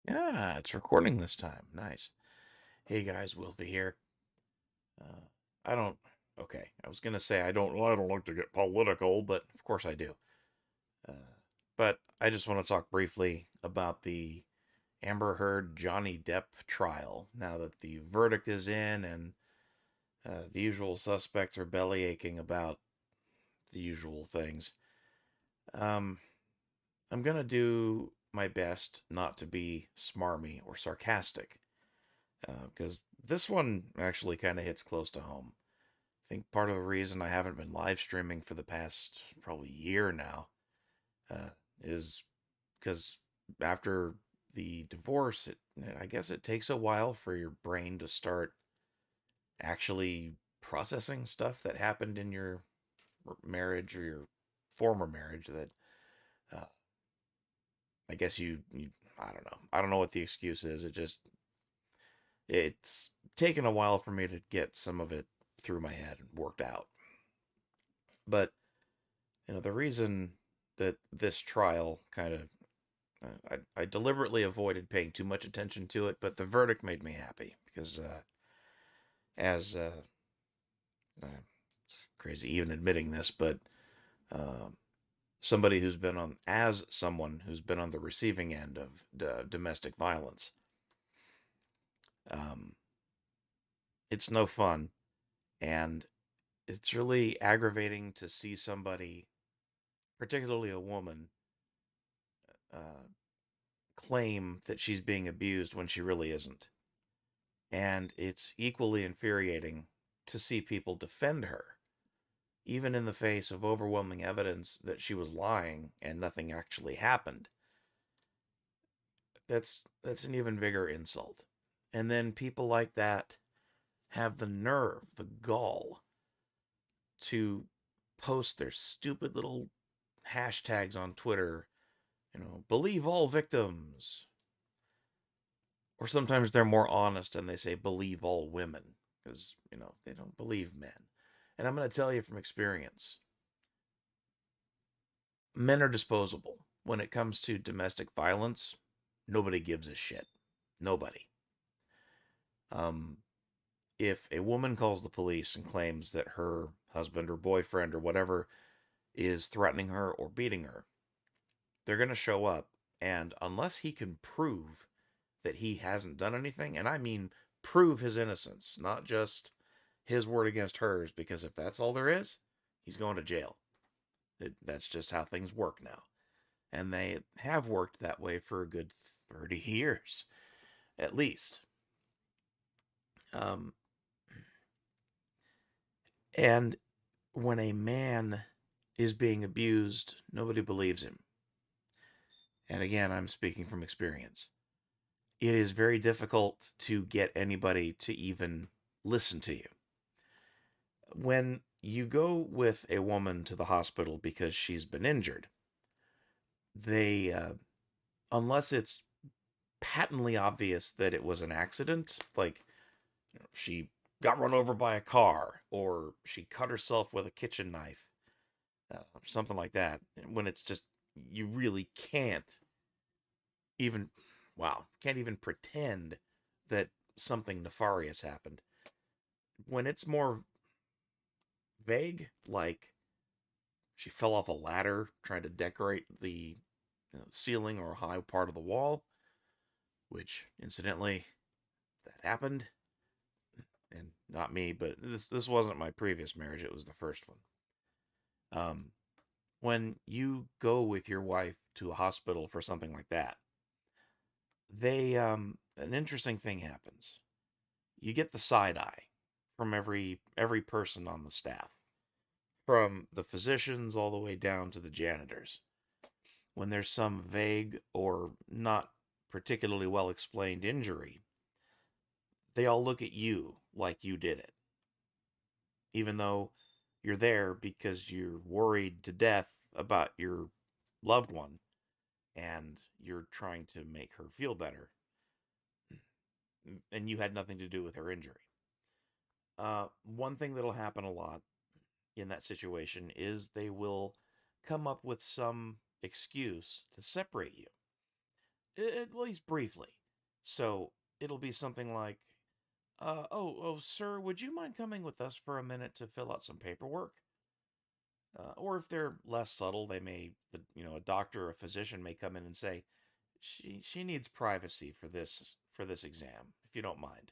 Yeah, it's recording this time. Nice. Hey guys, Wilfie here. Uh, I don't. Okay, I was gonna say I don't. Well, I don't like to get political, but of course I do. Uh, but I just want to talk briefly about the Amber Heard Johnny Depp trial. Now that the verdict is in and the usual suspects are belly aching about the usual things, um, I'm gonna do my best not to be smarmy or sarcastic because this one actually kind of hits close to home. I think part of the reason I haven't been live streaming for the past probably year now uh, is because after the divorce, I guess it takes a while for your brain to start actually processing stuff that happened in your marriage or your former marriage that uh, I guess you I don't know. I don't know what the excuse is. It's taken a while for me to get some of it through my head and worked out. But the reason that this trial kind of I deliberately avoided paying too much attention to it, but the verdict made me happy because as it's crazy even admitting this, but um, somebody who's been on as someone who's been on the receiving end of domestic violence, um, it's no fun, and it's really aggravating to see somebody, particularly a woman, uh, claim that she's being abused when she really isn't. And it's equally infuriating to see people defend her, even in the face of overwhelming evidence that she was lying and nothing actually happened. That's an even bigger insult. And then people like that have the nerve, the gall, to post their stupid little hashtags on Twitter, believe all victims. Or sometimes they're more honest and they say believe all women because, they don't believe men. And I'm going to tell you from experience, men are disposable. When it comes to domestic violence, nobody gives a shit. Nobody. Um, if a woman calls the police and claims that her husband or boyfriend or whatever is threatening her or beating her, they're going to show up. And unless he can prove that he hasn't done anything, and I mean prove his innocence, not just his word against hers, because if that's all there is, he's going to jail. That's just how things work now. And they have worked that way for a good 30 years, at least. Um, and when a man is being abused, nobody believes him. And again, I'm speaking from experience. It is very difficult to get anybody to even listen to you. When you go with a woman to the hospital because she's been injured, they, unless it's patently obvious that it was an accident, like she got run over by a car or she cut herself with a kitchen knife, something like that, when it's just, you really can't even, wow, can't even pretend that something nefarious happened. When it's more vague, like she fell off a ladder trying to decorate the ceiling or high part of the wall, which incidentally that happened, and not me, but this wasn't my previous marriage; it was the first one. Um, when you go with your wife to a hospital for something like that, they an interesting thing happens. You get the side eye from every person on the staff, from the physicians all the way down to the janitors. When there's some vague or not particularly well explained injury, they all look at you like you did it, even though you're there because you're worried to death about your loved one and you're trying to make her feel better, and you had nothing to do with her injury. One thing that'll happen a lot in that situation is they will come up with some excuse to separate you. at least briefly. So it'll be something like, sir, would you mind coming with us for a minute to fill out some paperwork? Or if they're less subtle, they may, a doctor or a physician may come in and say, she needs privacy for this exam, if you don't mind.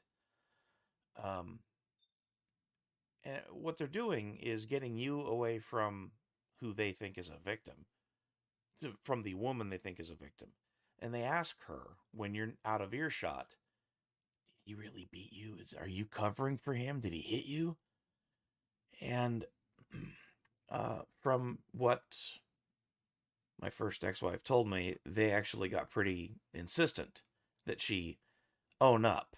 Um, and what they're doing is getting you away from who they think is a victim, from the woman they think is a victim. And they ask her when you're out of earshot, did he really beat you? Are you covering for him? Did he hit you? And from what my first ex-wife told me, they actually got pretty insistent that she own up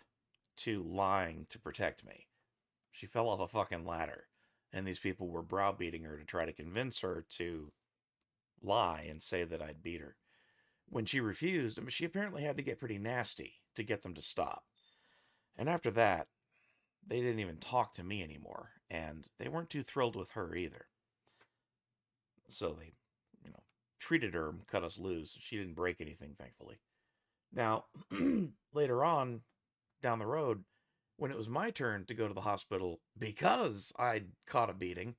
to lying to protect me. She fell off a fucking ladder, and these people were browbeating her to try to convince her to lie and say that I'd beat her. When she refused, I mean, she apparently had to get pretty nasty to get them to stop. And after that, they didn't even talk to me anymore, and they weren't too thrilled with her either. So they, you know, treated her and cut us loose. She didn't break anything, thankfully. Now, later on, down the road, when it was my turn to go to the hospital because I'd caught a beating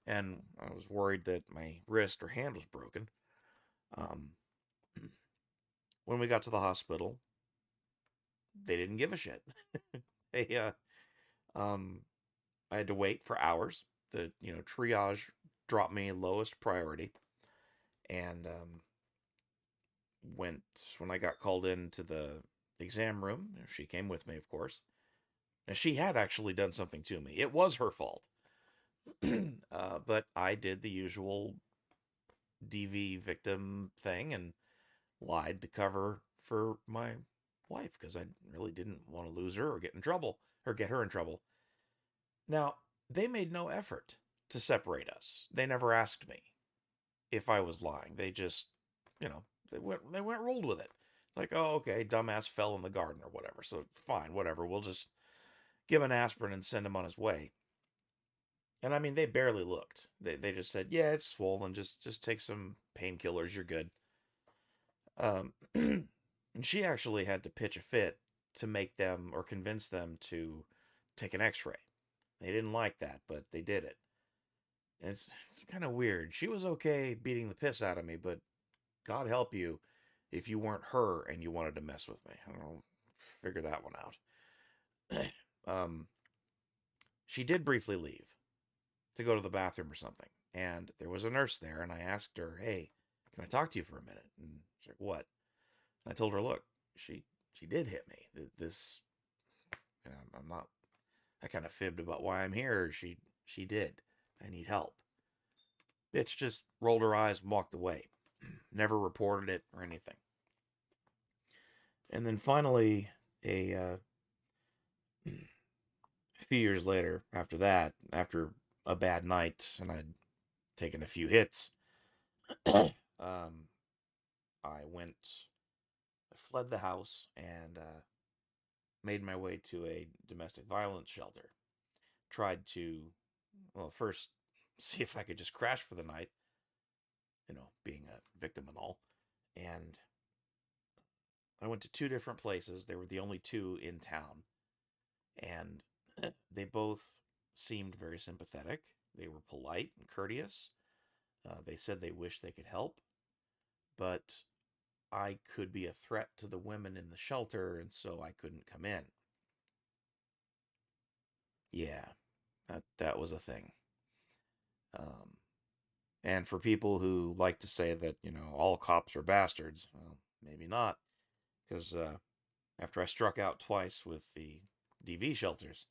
and I was worried that my wrist or hand was broken, um, when we got to the hospital, they didn't give a shit. they, um, I had to wait for hours. The triage dropped me lowest priority, and went when I got called into the exam room. She came with me, of course. And she had actually done something to me. It was her fault. But I did the usual DV victim thing and lied to cover for my wife because I really didn't want to lose her or get in trouble or get her in trouble. Now, they made no effort to separate us. They never asked me if I was lying. They just, they went rolled with it. Like, oh, okay, dumbass fell in the garden or whatever. So fine, whatever. We'll just give an aspirin and send him on his way. And I mean, they barely looked. They just said, yeah, it's swollen. Just take some painkillers. You're good. And she actually had to pitch a fit to make them or convince them to take an X-ray. They didn't like that, but they did it. And it's kind of weird. She was okay beating the piss out of me, but God help you if you weren't her and you wanted to mess with me. I don't know. Figure that one out. um, she did briefly leave to go to the bathroom or something. And there was a nurse there, and I asked her, hey, can I talk to you for a minute? And she's like, what? And I told her, look, she did hit me. This, and I'm not, I kind of fibbed about why I'm here. She did. I need help. Bitch just rolled her eyes and walked away. Never reported it or anything. And then finally, a few years later, after that, after a bad night, and I'd taken a few hits, I fled the house and made my way to a domestic violence shelter. Tried to, well, first see if I could just crash for the night, being a victim and all. And I went to two different places. They were the only two in town. And they both seemed very sympathetic. They were polite and courteous. They said they wished they could help, but I could be a threat to the women in the shelter, and so I couldn't come in. Yeah, that was a thing. Um, and for people who like to say that all cops are bastards, well, maybe not, because after I struck out twice with the DV shelters,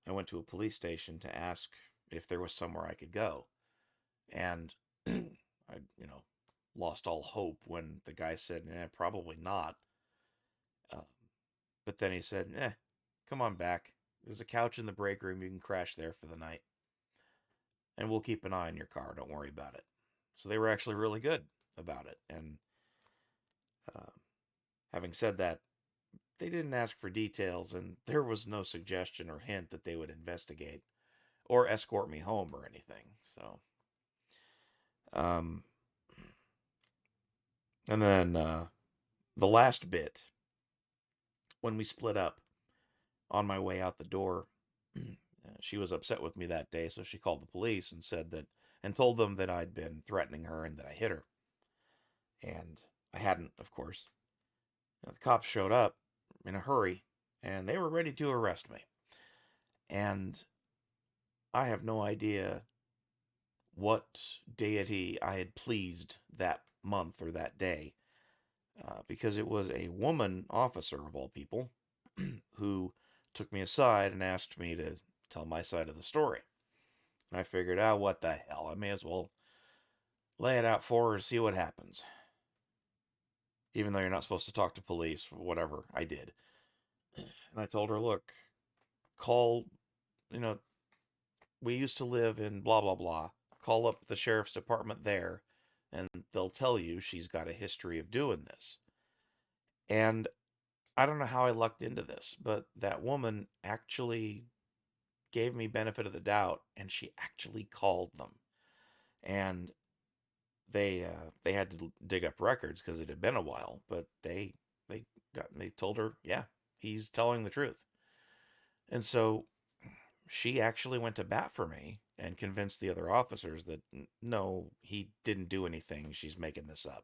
I went to a police station to ask if there was somewhere I could go, and I lost all hope when the guy said, probably not. Uh, but then he said, come on back. There's a couch in the break room. You can crash there for the night. And we'll keep an eye on your car. Don't worry about it. So they were actually really good about it. And uh, having said that, they didn't ask for details, and there was no suggestion or hint that they would investigate or escort me home or anything. So, um, and then The last bit, when we split up on my way out the door, she was upset with me that day, so she called the police and said that, and told them that I'd been threatening her and that I hit her. And I hadn't, of course. The cops showed up in a hurry, and they were ready to arrest me. And I have no idea what deity I had pleased that month or that day, because it was a woman officer, of all people, who took me aside and asked me to tell my side of the story. And I figured, oh, what the hell? I may as well lay it out for her and see what happens. Even though you're not supposed to talk to police, whatever, I did. And I told her, look, call, you know, we used to live in blah, blah, blah. Call up the sheriff's department there, and they'll tell you she's got a history of doing this. And I don't know how I lucked into this, but that woman actually gave me benefit of the doubt, and she actually called them. And they had to dig up records because it had been a while, but they told her, yeah, he's telling the truth. And so she actually went to bat for me and convinced the other officers that no, he didn't do anything. She's making this up.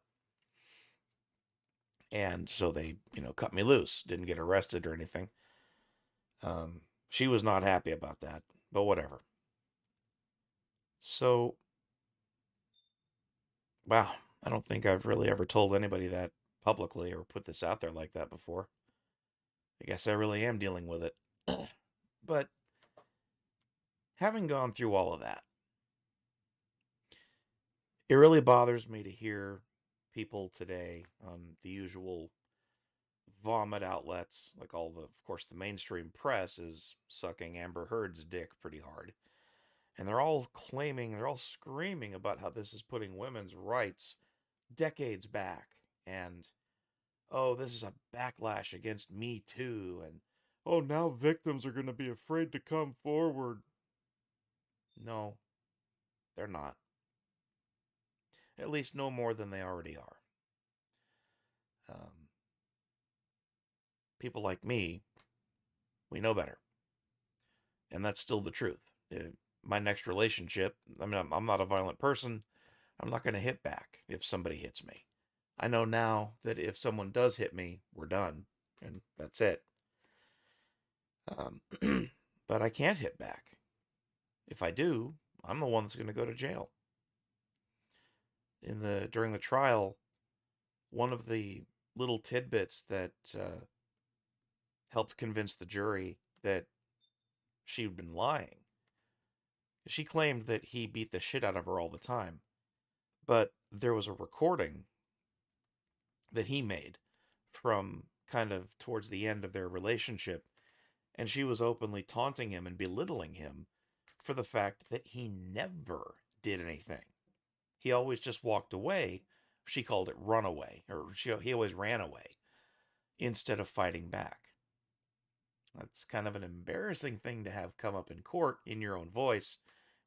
And so they, cut me loose. Didn't get arrested or anything. She was not happy about that, but whatever. So, wow, I don't think I've really ever told anybody that publicly or put this out there like that before. I guess I really am dealing with it. But having gone through all of that, it really bothers me to hear people today on the usual vomit outlets, like of course, the mainstream press is sucking Amber Heard's dick pretty hard. And they're all screaming about how this is putting women's rights decades back. And, oh, this is a backlash against Me Too. And, oh, now victims are going to be afraid to come forward. No, they're not. At least no more than they already are. Um, People like me, we know better. And that's still the truth. My next relationship, I mean, I'm not a violent person. I'm not going to hit back if somebody hits me. I know now that if someone does hit me, we're done. And that's it. But I can't hit back. If I do, I'm the one that's going to go to jail. During the trial, one of the little tidbits that helped convince the jury that she'd been lying. She claimed that he beat the shit out of her all the time, but there was a recording that he made from kind of towards the end of their relationship, and she was openly taunting him and belittling him for the fact that he never did anything. He always just walked away. She called it runaway, or he always ran away instead of fighting back. That's kind of an embarrassing thing to have come up in court in your own voice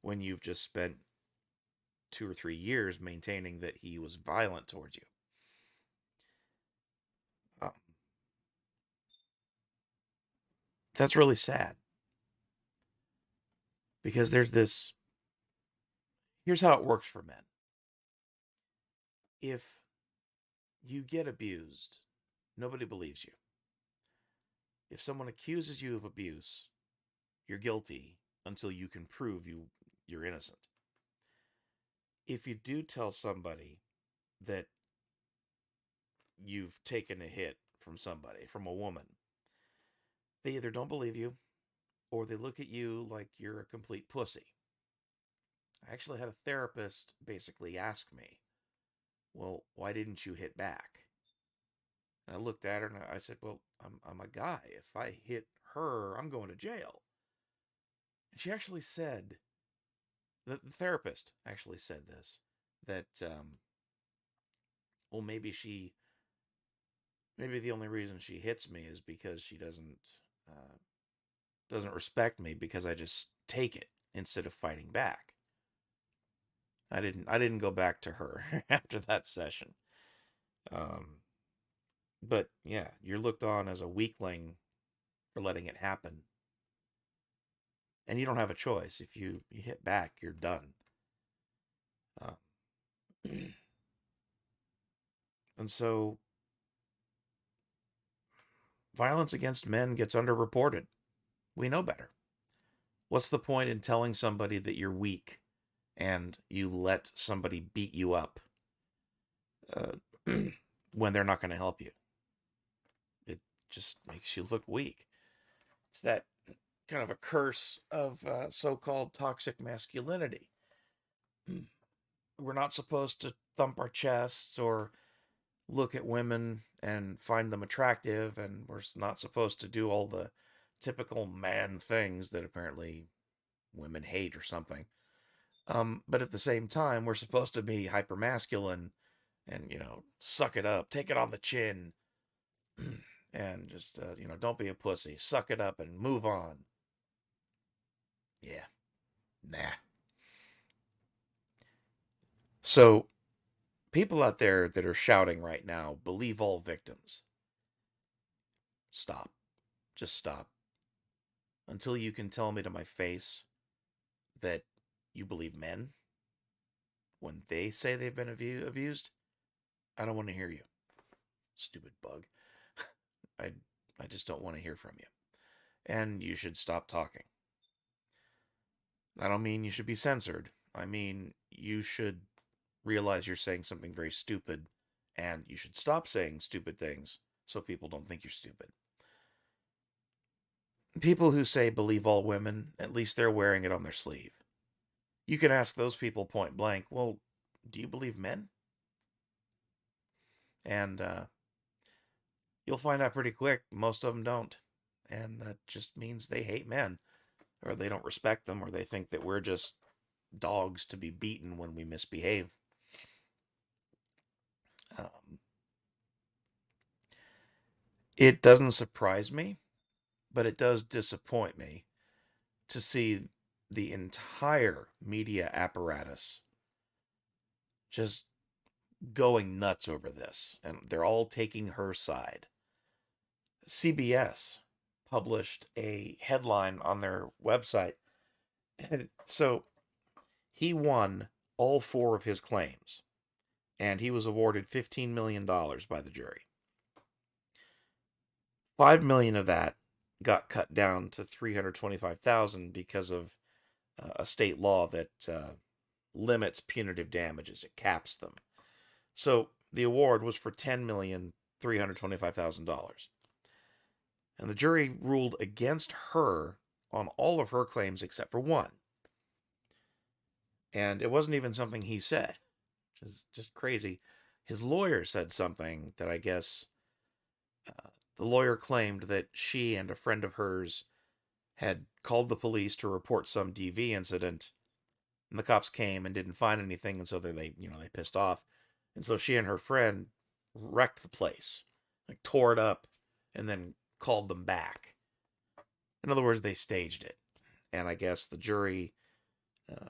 when you've just spent 2 or 3 years maintaining that he was violent towards you. Um, that's really sad because there's this. Here's how it works for men. If you get abused, nobody believes you. If someone accuses you of abuse, you're guilty until you can prove you're innocent. If you do tell somebody that you've taken a hit from somebody, from a woman, they either don't believe you or they look at you like you're a complete pussy. I actually had a therapist basically ask me, well, why didn't you hit back? And I looked at her and I said, well, I'm a guy. If I hit her, I'm going to jail. And she actually said, the therapist actually said this, that, well, maybe the only reason she hits me is because she doesn't respect me because I just take it instead of fighting back. I didn't go back to her after that session. Um, But yeah, you're looked on as a weakling for letting it happen. And you don't have a choice. If you hit back, you're done. Uh, and so violence against men gets underreported. We know better. What's the point in telling somebody that you're weak and you let somebody beat you up uh, when they're not going to help you? It just makes you look weak. It's that kind of a curse of so-called toxic masculinity. We're not supposed to thump our chests or look at women and find them attractive, and we're not supposed to do all the typical man things that apparently women hate or something. But at the same time, we're supposed to be hyper masculine and, suck it up, take it on the chin, and just, don't be a pussy, suck it up and move on. Yeah, nah. So, people out there that are shouting right now, believe all victims. Stop. Just stop. Until you can tell me to my face that you believe men when they say they've been abused, I don't want to hear you. Stupid bug. I I just don't want to hear from you. And you should stop talking. I don't mean you should be censored. I mean you should realize you're saying something very stupid and you should stop saying stupid things so people don't think you're stupid. People who say believe all women, at least they're wearing it on their sleeve. You can ask those people point blank, well, do you believe men? And you'll find out pretty quick most of them don't. And that just means they hate men, or they don't respect them, or they think that we're just dogs to be beaten when we misbehave. Um, it doesn't surprise me, but it does disappoint me to see the entire media apparatus just going nuts over this, and they're all taking her side. CBS published a headline on their website, and so he won all four of his claims, and he was awarded $15 million by the jury. 5 million of that got cut down to 325,000 because of a state law that limits punitive damages. It caps them. So the award was for $10,325,000. And the jury ruled against her on all of her claims except for one. And it wasn't even something he said, which is just crazy. His lawyer said something that I guess the lawyer claimed that she and a friend of hers had called the police to report some DV incident, and the cops came and didn't find anything, and so they pissed off, and so she and her friend wrecked the place, like tore it up, and then called them back. In other words, they staged it, and I guess the jury uh,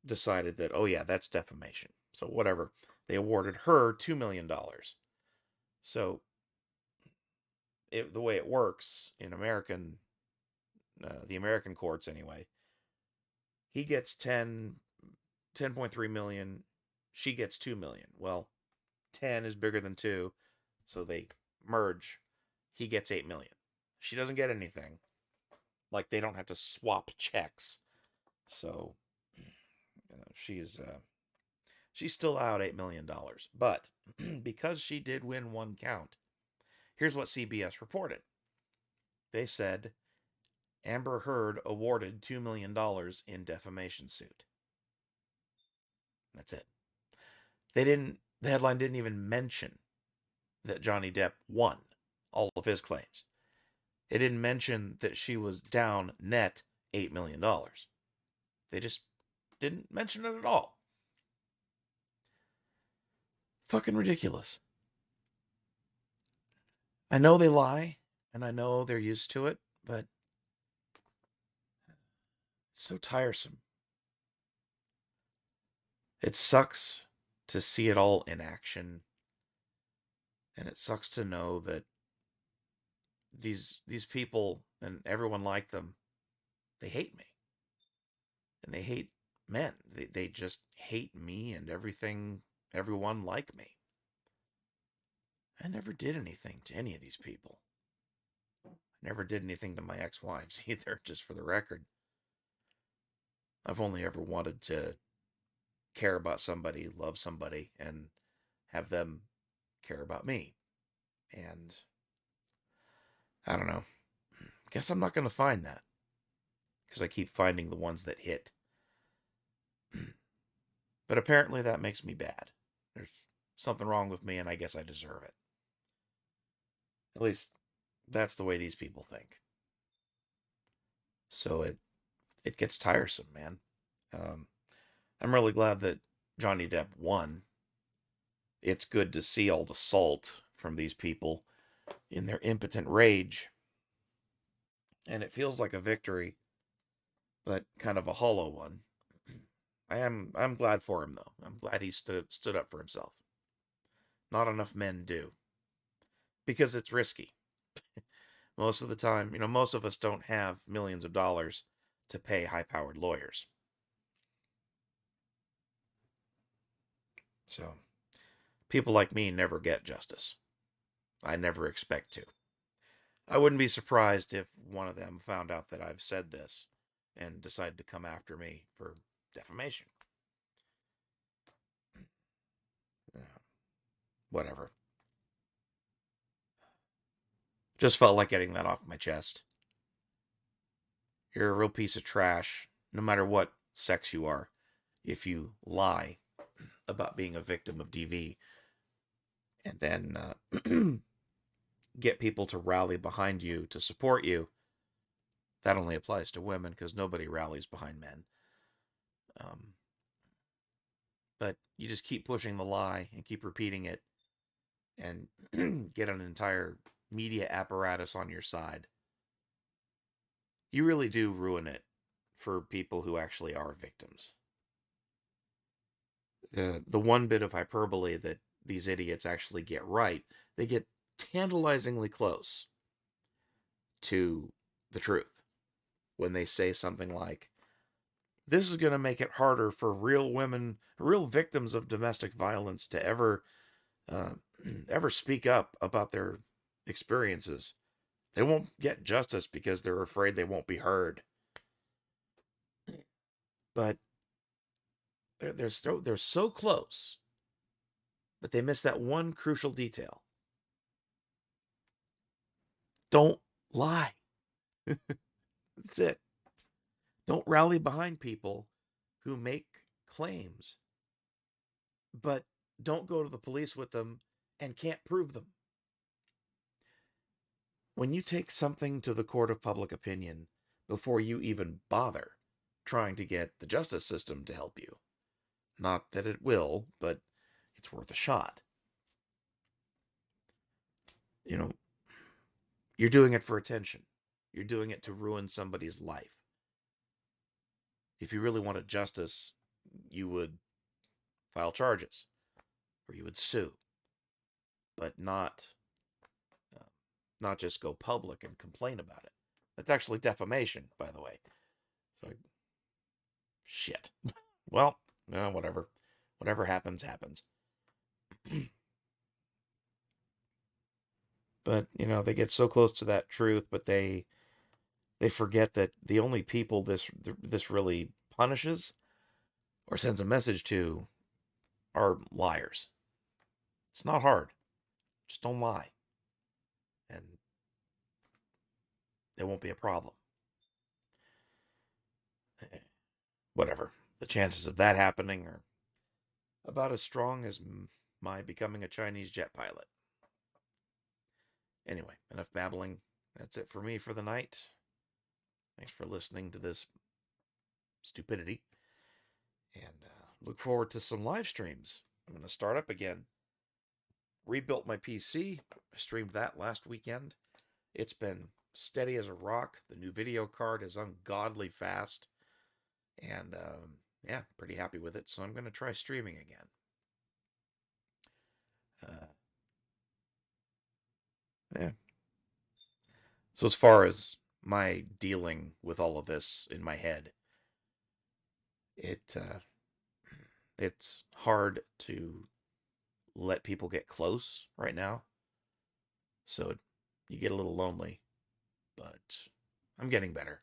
decided that, oh yeah, that's defamation. So whatever, they awarded her $2 million. So the way it works in the American courts anyway, he gets 10.3 million, she gets 2 million. Well, 10 is bigger than 2, so they merge. He gets 8 million. She doesn't get anything. Like, they don't have to swap checks. So she's still out $8 million. But because she did win one count, here's what CBS reported. They said Amber Heard awarded $2 million in defamation suit. That's it. The headline didn't even mention that Johnny Depp won all of his claims. It didn't mention that she was down net $8 million. They just didn't mention it at all. Fucking ridiculous. I know they lie, and I know they're used to it, but it's so tiresome. It sucks to see it all in action. And it sucks to know that these people and everyone like them, they hate me. And they hate men. They just hate me and everyone like me. I never did anything to any of these people. I never did anything to my ex-wives either, just for the record. I've only ever wanted to care about somebody, love somebody, and have them care about me. And I don't know. Guess I'm not going to find that because I keep finding the ones that hit. But apparently that makes me bad. There's something wrong with me, and I guess I deserve it. At least that's the way these people think. So it gets tiresome, man. Um, I'm really glad that Johnny Depp won. It's good to see all the salt from these people in their impotent rage, and it feels like a victory, but kind of a hollow one. I'm glad for him though. I'm glad he stood up for himself. Not enough men do because it's risky. Most of the time, most of us don't have millions of dollars to pay high-powered lawyers. So, people like me never get justice. I never expect to. I wouldn't be surprised if one of them found out that I've said this and decided to come after me for defamation. Whatever. Just felt like getting that off my chest. You're a real piece of trash, no matter what sex you are, if you lie about being a victim of DV and then get people to rally behind you to support you. That only applies to women because nobody rallies behind men. Um, but you just keep pushing the lie and keep repeating it and get an entire media apparatus on your side. You really do ruin it for people who actually are victims. The one bit of hyperbole that these idiots actually get right, they get tantalizingly close to the truth when they say something like, this is going to make it harder for real women, real victims of domestic violence to uh, ever speak up about their experiences. They won't get justice because they're afraid they won't be heard. But they're so close, but they miss that one crucial detail. Don't lie. That's it. Don't rally behind people who make claims, but don't go to the police with them and can't prove them. When you take something to the court of public opinion before you even bother trying to get the justice system to help you, not that it will, but it's worth a shot. You know, you're doing it for attention. You're doing it to ruin somebody's life. If you really wanted justice, you would file charges or you would sue, but uh, not just go public and complain about it. That's actually defamation, by the way. So, shit. Well, whatever. Whatever happens, happens. But, they get so close to that truth, but they forget that the only people this really punishes or sends a message to are liars. It's not hard. Just don't lie. And it won't be a problem. Whatever. The chances of that happening are about as strong as my becoming a Chinese jet pilot. Anyway, enough babbling. That's it for me for the night. Thanks for listening to this stupidity. And look forward to some live streams. I'm going to start up again. Rebuilt my PC. I streamed that last weekend. It's been steady as a rock. The new video card is ungodly fast. And yeah, pretty happy with it. So I'm going to try streaming again. Yeah. So as far as my dealing with all of this in my head, it it's hard to let people get close right now. So you get a little lonely, but I'm getting better.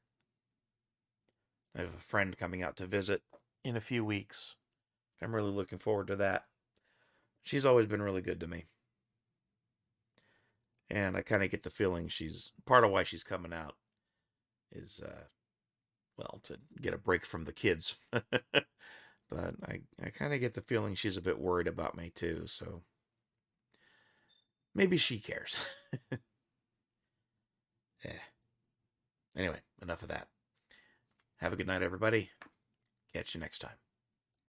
I have a friend coming out to visit in a few weeks. I'm really looking forward to that. She's always been really good to me. And I kind of get the feeling she's part of why she's coming out is, well, to get a break from the kids. But I kind of get the feeling she's a bit worried about me too. So maybe she cares. Yeah. Anyway, enough of that. Have a good night, everybody. Catch you next time.